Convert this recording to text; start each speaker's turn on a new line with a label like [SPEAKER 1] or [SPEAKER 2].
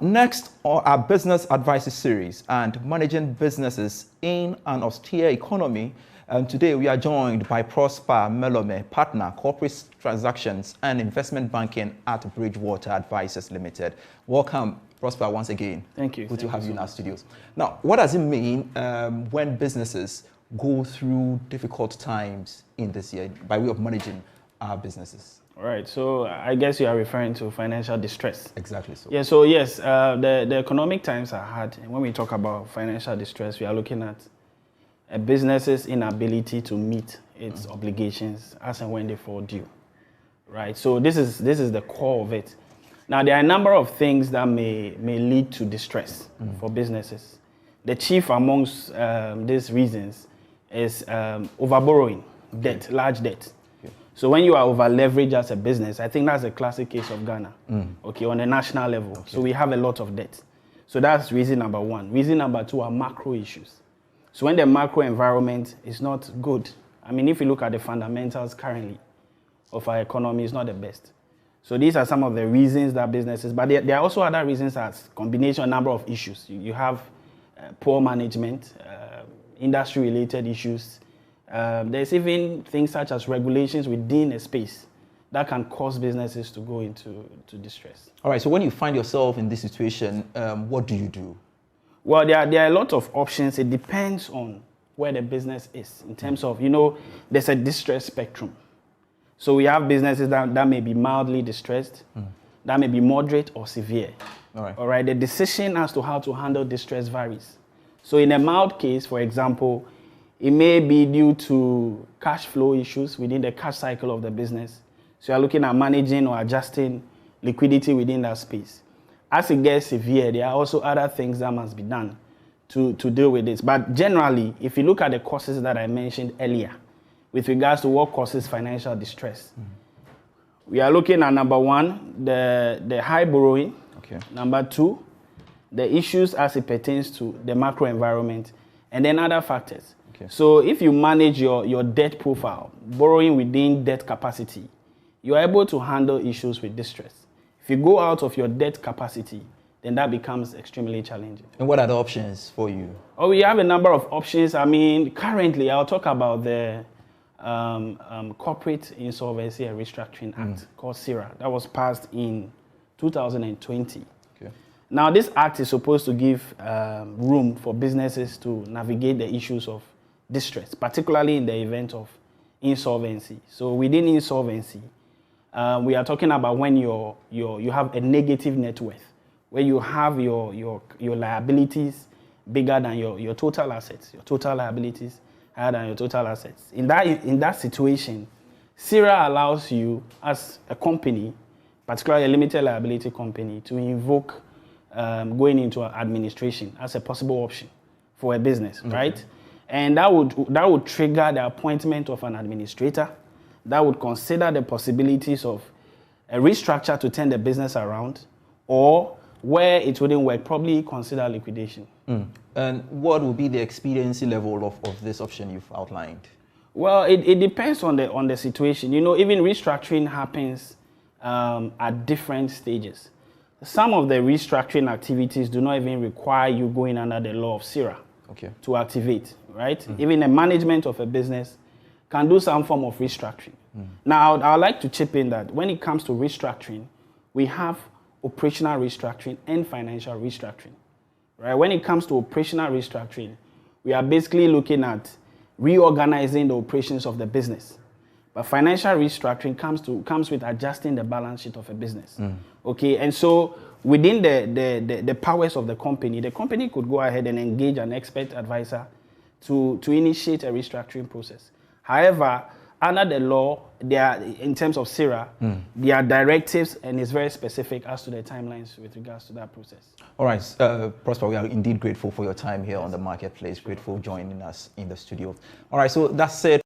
[SPEAKER 1] next are our business advisory series and managing businesses in an austere economy. And today we are joined by Prosper Melome, partner, corporate transactions and investment banking at Bridgewater Advisors Limited. Welcome, Prosper, once again.
[SPEAKER 2] Thank you.
[SPEAKER 1] Good to have you in our studios. Now, what does it mean when businesses go through difficult times in this year by way of managing our businesses?
[SPEAKER 2] All right, so I guess you are referring to financial distress.
[SPEAKER 1] Exactly so.
[SPEAKER 2] Yeah, so yes, the economic times are hard. And when we talk about financial distress, we are looking at a business's inability to meet its obligations as and when they fall due, right? So this is the core of it. Now, there are a number of things that may lead to distress for businesses. The chief amongst these reasons is overborrowing, debt, large debt. So when you are over-leveraged as a business, I think that's a classic case of Ghana, okay, on a national level. Okay. So we have a lot of debt. So that's reason number one. Reason number two are macro issues. So when the macro environment is not good, I mean, if you look at the fundamentals currently of our economy, it's not the best. So these are some of the reasons that businesses, but there are also other reasons as combination, number of issues. You have poor management, industry-related issues. There's even things such as regulations within a space that can cause businesses to go into distress.
[SPEAKER 1] All right, so when you find yourself in this situation, what do you do?
[SPEAKER 2] Well, there are a lot of options. It depends on where the business is in terms of, there's a distress spectrum. So we have businesses that may be mildly distressed, that may be moderate or severe. All right, the decision as to how to handle distress varies. So in a mild case, for example, it may be due to cash flow issues within the cash cycle of the business. So you're looking at managing or adjusting liquidity within that space. As it gets severe, there are also other things that must be done to deal with this. But generally, if you look at the causes that I mentioned earlier, with regards to what causes financial distress, we are looking at number one, the high borrowing. Okay. Number two, the issues as it pertains to the macro environment, and then other factors. Okay. So if you manage your debt profile, borrowing within debt capacity, you are able to handle issues with distress. If you go out of your debt capacity, then that becomes extremely challenging.
[SPEAKER 1] And what are the options for you?
[SPEAKER 2] Oh, we have a number of options. I mean, currently, I'll talk about the Corporate Insolvency and Restructuring Act called CIRA. That was passed in 2020. Okay. Now, this act is supposed to give room for businesses to navigate the issues of distress, particularly in the event of insolvency. So within insolvency, we are talking about when you have a negative net worth, where you have your liabilities bigger than your total assets, your total liabilities higher than your total assets. In that situation, CIRA allows you as a company, particularly a limited liability company, to invoke going into administration as a possible option for a business, right? And that would trigger the appointment of an administrator that would consider the possibilities of a restructure to turn the business around, or where it wouldn't work, probably consider liquidation.
[SPEAKER 1] And what would be the expediency level of this option you've outlined?
[SPEAKER 2] Well, it depends on the situation. Even restructuring happens at different stages. Some of the restructuring activities do not even require you going under the law of CIRA to activate, right? Even the management of a business can do some form of restructuring. Now, I'd like to chip in that when it comes to restructuring, we have operational restructuring and financial restructuring. Right? When it comes to operational restructuring, we are basically looking at reorganizing the operations of the business. But financial restructuring comes with adjusting the balance sheet of a business. Okay, and so within the powers of the company could go ahead and engage an expert advisor to initiate a restructuring process. However, under the law, in terms of CIRA, there are directives, and it's very specific as to the timelines with regards to that process.
[SPEAKER 1] All right, Prosper, we are indeed grateful for your time here on the marketplace. Grateful joining us in the studio. All right, so that's it.